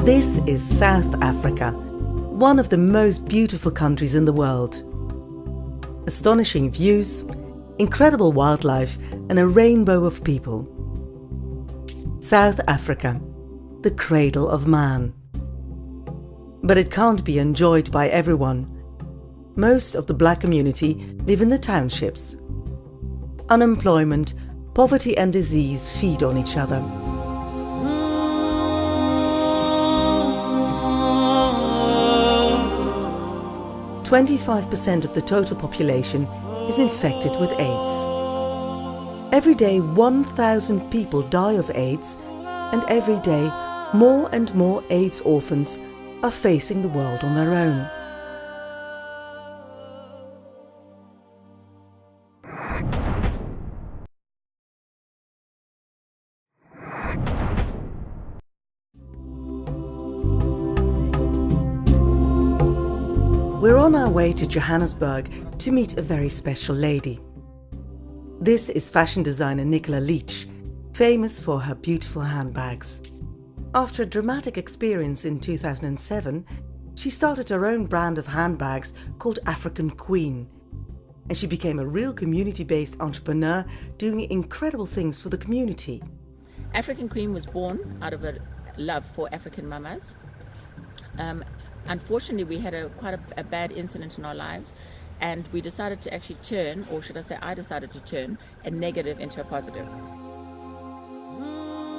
This is South Africa, one of the most beautiful countries in the world. Astonishing views, incredible wildlife, and a rainbow of people. South Africa, the cradle of man. But it can't be enjoyed by everyone. Most of the black community live in the townships. Unemployment, poverty and disease feed on each other. 25% of the total population is infected with AIDS. Every day 1,000 people die of AIDS, and every day more and more AIDS orphans are facing the world on their own. We're on our way to Johannesburg to meet a very special lady. This is fashion designer Nicola Leach, famous for her beautiful handbags. After a dramatic experience in 2007, she started her own brand of handbags called African Queen. And she became a real community-based entrepreneur doing incredible things for the community. African Queen was born out of a love for African mamas. Unfortunately, we had quite a bad incident in our lives, and we decided to actually turn, or should I say I decided to turn, a negative into a positive.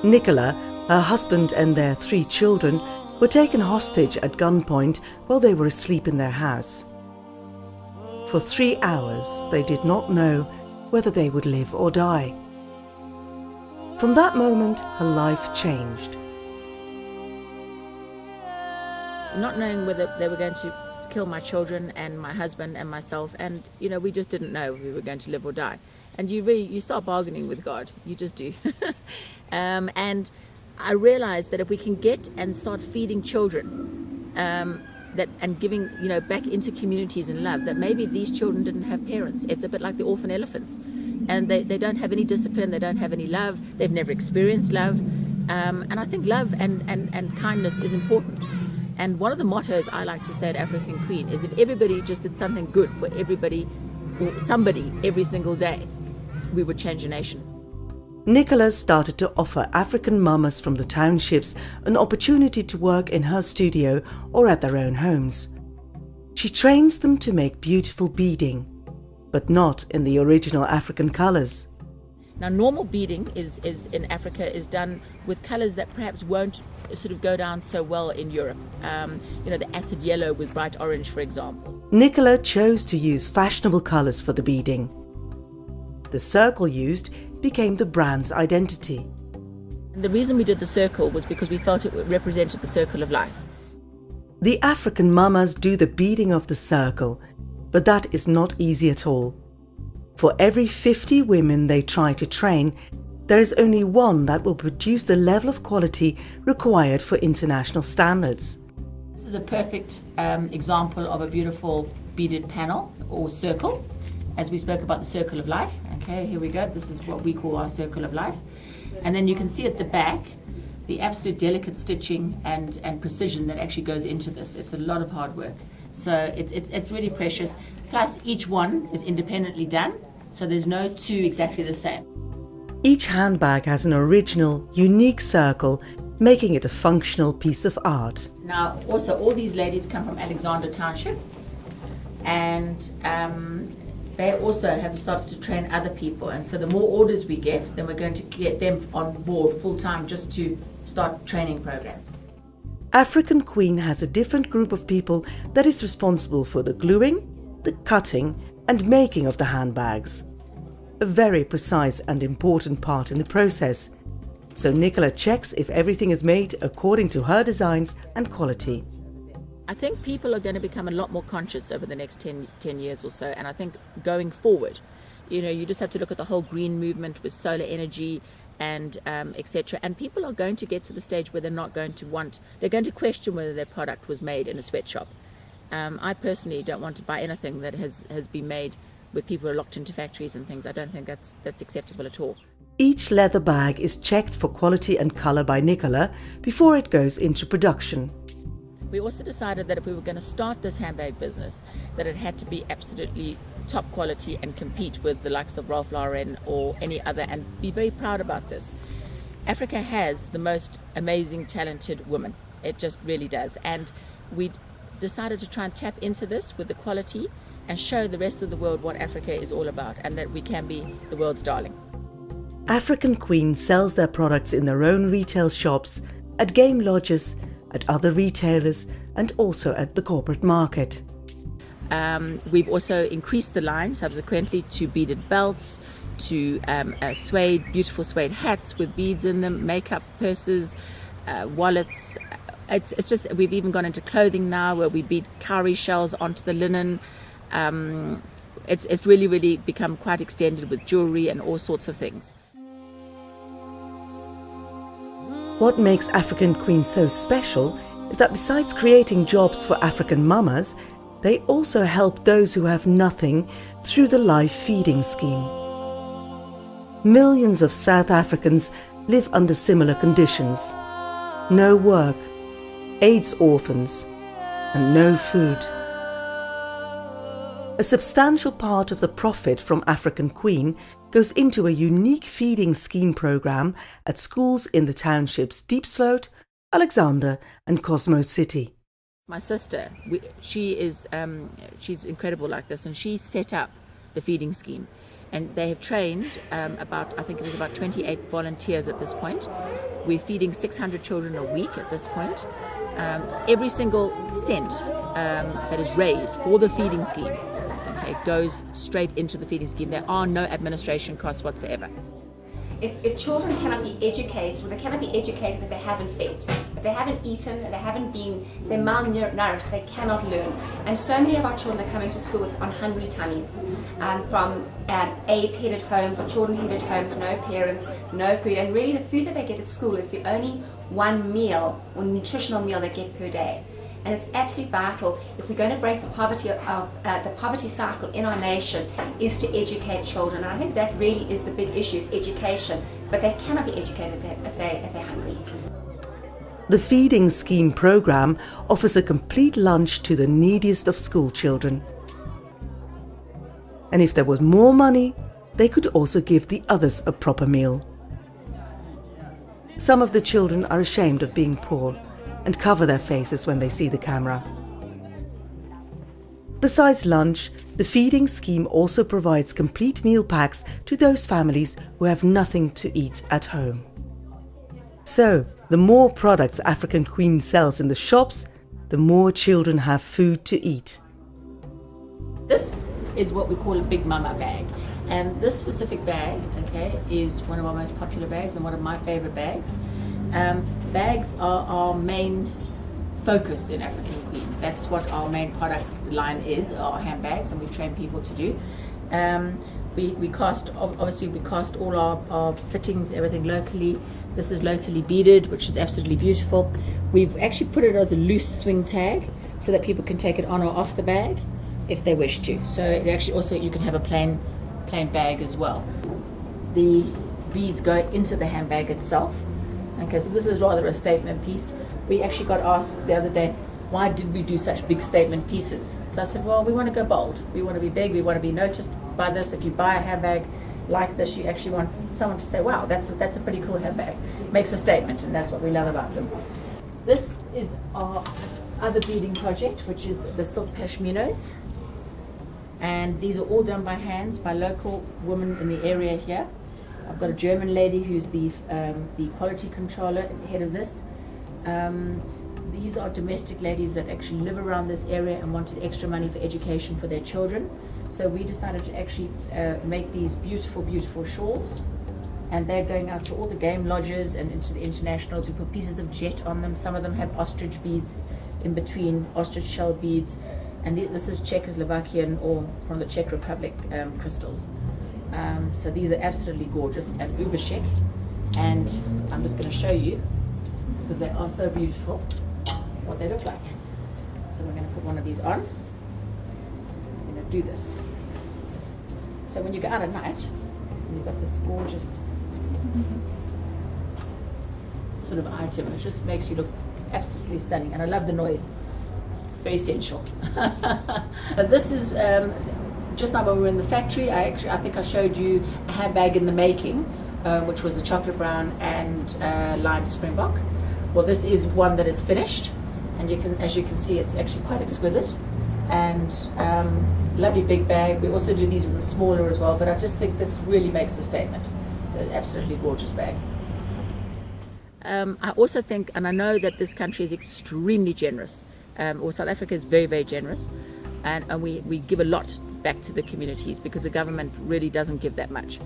Nicola, her husband and their 3 children were taken hostage at gunpoint while they were asleep in their house. For 3 hours, they did not know whether they would live or die. From that moment, her life changed. Not knowing whether they were going to kill my children and my husband and myself, and we just didn't know if we were going to live or die. And you start bargaining with God, you just do. And I realized that if we can get and start feeding children and giving back into communities and love, that maybe these children didn't have parents. It's a bit like the orphan elephants, and they don't have any discipline, they don't have any love, they've never experienced love, and I think love and kindness is important. And one of the mottos I like to say at African Queen is if everybody just did something good for everybody or somebody every single day, we would change a nation. Nicola started to offer African mamas from the townships an opportunity to work in her studio or at their own homes. She trains them to make beautiful beading, but not in the original African colours. Now, normal beading is in Africa is done with colours that perhaps won't sort of go down so well in Europe. The acid yellow with bright orange, for example. Nicola chose to use fashionable colours for the beading. The circle used became the brand's identity. And the reason we did the circle was because we felt it represented the circle of life. The African mamas do the beading of the circle, but that is not easy at all. For every 50 women they try to train, there is only one that will produce the level of quality required for international standards. This is a perfect example of a beautiful beaded panel or circle, as we spoke about the circle of life. Okay, here we go. This is what we call our circle of life. And then you can see at the back the absolute delicate stitching and precision that actually goes into this. It's a lot of hard work. So it's really precious. Plus each one is independently done, so there's no 2 exactly the same. Each handbag has an original, unique circle, making it a functional piece of art. Now, also, all these ladies come from Alexander Township, and they also have started to train other people. And so the more orders we get, then we're going to get them on board full-time just to start training programs. African Queen has a different group of people that is responsible for the gluing, the cutting, and making of the handbags. A very precise and important part in the process. So Nicola checks if everything is made according to her designs and quality. I think people are going to become a lot more conscious over the next 10 years or so. And I think going forward, you just have to look at the whole green movement with solar energy and etc. And people are going to get to the stage where they're going to question whether their product was made in a sweatshop. I personally don't want to buy anything that has been made with people who are locked into factories and things. I don't think that's acceptable at all. Each leather bag is checked for quality and colour by Nicola before it goes into production. We also decided that if we were going to start this handbag business, that it had to be absolutely top quality and compete with the likes of Ralph Lauren or any other, and be very proud about this. Africa has the most amazing, talented women. It just really does. And we decided to try and tap into this with the quality and show the rest of the world what Africa is all about, and that we can be the world's darling. African Queen sells their products in their own retail shops, at game lodges, at other retailers, and also at the corporate market. We've also increased the line subsequently to beaded belts, to beautiful suede hats with beads in them, makeup, purses, wallets. It's just, we've even gone into clothing now where we bead cowrie shells onto the linen. It's really become quite extended with jewelry and all sorts of things. What makes African Queen so special is that besides creating jobs for African mamas, they also help those who have nothing through the Life Feeding Scheme. Millions of South Africans live under similar conditions. No work, AIDS orphans, and no food. A substantial part of the profit from African Queen goes into a unique feeding scheme programme at schools in the townships Diepsloot, Alexander and Cosmo City. My sister, she's incredible like this, and she set up the feeding scheme. And they have trained I think it is about 28 volunteers at this point. We're feeding 600 children a week at this point. Every single cent that is raised for the feeding scheme, okay, goes straight into the feeding scheme. There are no administration costs whatsoever. If children cannot be educated, well, they cannot be educated if they haven't fed. If they haven't eaten, they're malnourished, they cannot learn. And so many of our children are coming to school on hungry tummies, from AIDS-headed homes or children-headed homes, no parents, no food. And really the food that they get at school is the only one meal or nutritional meal they get per day. And it's absolutely vital, if we're going to break the poverty cycle in our nation, is to educate children. And I think that really is the big issue, is education. But they cannot be educated if they're hungry. The feeding scheme programme offers a complete lunch to the neediest of school children. And if there was more money, they could also give the others a proper meal. Some of the children are ashamed of being poor and cover their faces when they see the camera. Besides lunch, the feeding scheme also provides complete meal packs to those families who have nothing to eat at home. So, the more products African Queen sells in the shops, the more children have food to eat. This is what we call a Big Mama bag. And this specific bag, okay, is one of our most popular bags and one of my favorite bags. Bags are our main focus in African Queen. That's what our main product line is, our handbags, and we train people to do. We cast all our fittings, everything locally. This is locally beaded, which is absolutely beautiful. We've actually put it as a loose swing tag so that people can take it on or off the bag if they wish to. So it actually also, you can have a plain bag as well. The beads go into the handbag itself. Okay, so this is rather a statement piece. We actually got asked the other day, why did we do such big statement pieces? So I said, well, we want to go bold. We want to be big. We want to be noticed by this. If you buy a handbag like this, you actually want someone to say, wow, that's a pretty cool handbag. It makes a statement, and that's what we love about them. This is our other beading project, which is the silk pashminos. And these are all done by hands, by local women in the area here. I've got a German lady who's the quality controller, head of this. These are domestic ladies that actually live around this area and wanted extra money for education for their children. So we decided to actually make these beautiful, beautiful shawls. And they're going out to all the game lodges and into the internationals. We put pieces of jet on them. Some of them have ostrich beads in between, ostrich shell beads. And this is Czechoslovakian or from the Czech Republic crystals. So these are absolutely gorgeous and uber chic, and I'm just going to show you, because they are so beautiful, what they look like. So we're going to put one of these on. I'm going to do this. So when you go out at night, and you've got this gorgeous sort of item. It just makes you look absolutely stunning, and I love the noise. It's very sensual. But this is just now when we were in the factory. I think I showed you a handbag in the making, which was the chocolate brown and lime springbok. Well, this is one that is finished, and as you can see, it's actually quite exquisite. And lovely big bag. We also do these in the smaller as well, but I just think this really makes a statement. It's an absolutely gorgeous bag. I also think, and I know that this country is extremely generous, or South Africa is very, very generous, and we give a lot back to the communities because the government really doesn't give that much.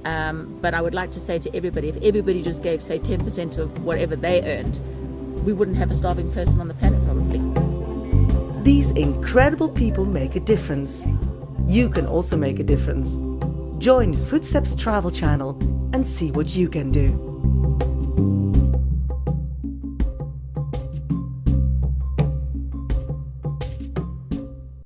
But I would like to say to everybody, if everybody just gave, say, 10% of whatever they earned, we wouldn't have a starving person on the planet, probably. These incredible people make a difference. You can also make a difference. Join Footsteps Travel Channel and see what you can do.